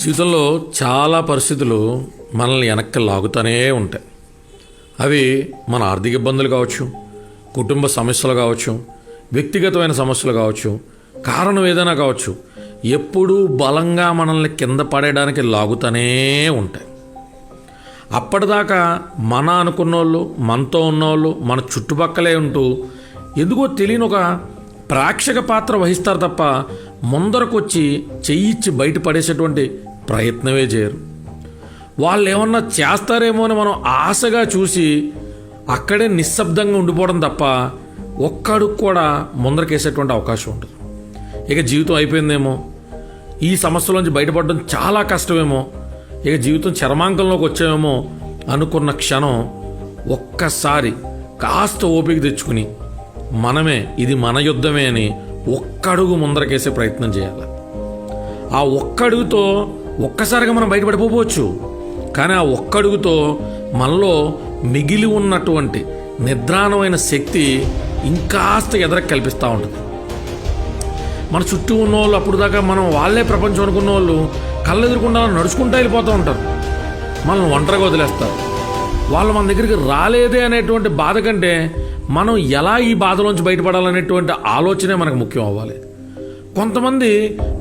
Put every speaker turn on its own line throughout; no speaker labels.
జీవితంలో చాలా పరిస్థితులు మనల్ని వెనక్కి లాగుతూనే ఉంటాయి. అవి మన ఆర్థిక ఇబ్బందులు కావచ్చు, కుటుంబ సమస్యలు కావచ్చు, వ్యక్తిగతమైన సమస్యలు కావచ్చు, కారణం ఏదైనా కావచ్చు, ఎప్పుడూ బలంగా మనల్ని కింద పడేయడానికి లాగుతూనే ఉంటాయి. అప్పటిదాకా మన అనుకున్నోళ్ళు, మనతో ఉన్నోళ్ళు మన చుట్టుపక్కలే ఉంటూ ఎందుకో తెలియని ఒక ప్రేక్షక పాత్ర వహిస్తారు తప్ప ముందరకొచ్చి చెయ్యిచ్చి బయటపడేసేటువంటి ప్రయత్నమే చేయరు. వాళ్ళు ఏమన్నా చేస్తారేమో అని మనం ఆశగా చూసి అక్కడే నిశ్శబ్దంగా ఉండిపోవడం తప్ప ఒక్కడుగు కూడా ముందరకేసేటువంటి అవకాశం ఉంటుంది. ఇక జీవితం అయిపోయిందేమో, ఈ సమస్యలోంచి బయటపడడం చాలా కష్టమేమో, ఇక జీవితం చరమాంకంలోకి వచ్చామేమో అనుకున్న క్షణం ఒక్కసారి కాస్త ఓపిక తెచ్చుకుని మనమే ఇది మన యుద్ధమే అని ఒక్కడుగు ముందరకేసే ప్రయత్నం చేయాలి. ఆ ఒక్కడుగుతో ఒక్కసారిగా మనం బయటపడిపోవచ్చు, కానీ ఆ ఒక్కడుగుతో మనలో మిగిలి ఉన్నటువంటి నిద్రాణమైన శక్తి ఇంకాస్త ఎదరకు కల్పిస్తూ ఉంటుంది. మన చుట్టూ ఉన్న వాళ్ళు అప్పుడు దాకా మనం వాళ్ళే ప్రపంచం అనుకున్న వాళ్ళు కళ్ళెదురుకుండా నడుచుకుంటూ వెళ్ళిపోతూ ఉంటారు, మనల్ని ఒంటరిగా వదిలేస్తారు. వాళ్ళు మన దగ్గరికి రాలేదే అనేటువంటి బాధ కంటే మనం ఎలా ఈ బాధలోంచి బయటపడాలనేటువంటి ఆలోచనే మనకు ముఖ్యం అవ్వాలి. కొంతమంది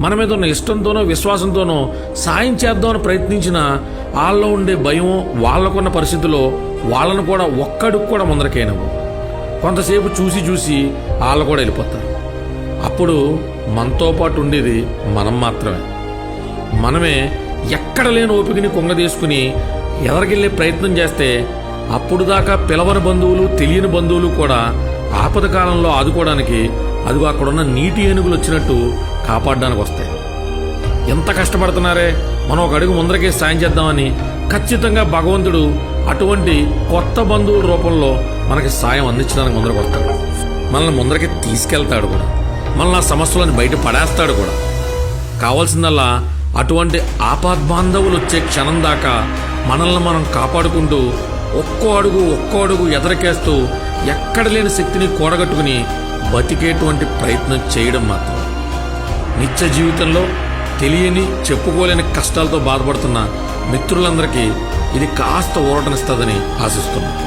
మన మీద ఉన్న ఇష్టంతోనో విశ్వాసంతోనో సాయం చేద్దామని ప్రయత్నించిన వాళ్ళలో ఉండే భయం, వాళ్ళకున్న పరిస్థితుల్లో వాళ్ళను కూడా ఒక్కడికి కూడా ముందరకేనవు. కొంతసేపు చూసి వాళ్ళు కూడా వెళ్ళిపోతారు. అప్పుడు మనతో పాటు ఉండేది మనం మాత్రమే. మనమే ఎక్కడ లేని ఓపికని కొంగదీసుకుని ఎదరికెళ్ళే ప్రయత్నం చేస్తే అప్పుడు దాకా పిలవని బంధువులు, తెలియని బంధువులు కూడా ఆపద కాలంలో ఆదుకోవడానికి అదిగో అక్కడున్న నీటి ఏనుగులు వచ్చినట్టు కాపాడడానికి వస్తాయి. ఎంత కష్టపడుతున్నారే, మనం ఒక అడుగు ముందరకే సాయం చేద్దామని ఖచ్చితంగా భగవంతుడు అటువంటి కొత్త బంధువుల రూపంలో మనకి సాయం అందించడానికి ముందరకు వస్తాడు. మనల్ని ముందరకి తీసుకెళ్తాడు కూడా, మనల్ని ఆ సమస్యలను బయట పడేస్తాడు కూడా. కావాల్సిందల్లా అటువంటి ఆపద్బాంధవులు వచ్చే క్షణం దాకా మనల్ని మనం కాపాడుకుంటూ ఒక్కో అడుగు ఎదరకేస్తూ ఎక్కడ లేని శక్తిని కూడగట్టుకుని బతికేటువంటి ప్రయత్నం చేయడం మాత్రం. నిత్య జీవితంలో తెలియని, చెప్పుకోలేని కష్టాలతో బాధపడుతున్న మిత్రులందరికీ ఇది కాస్త ఊరటనిస్తుందని ఆశిస్తున్నాను.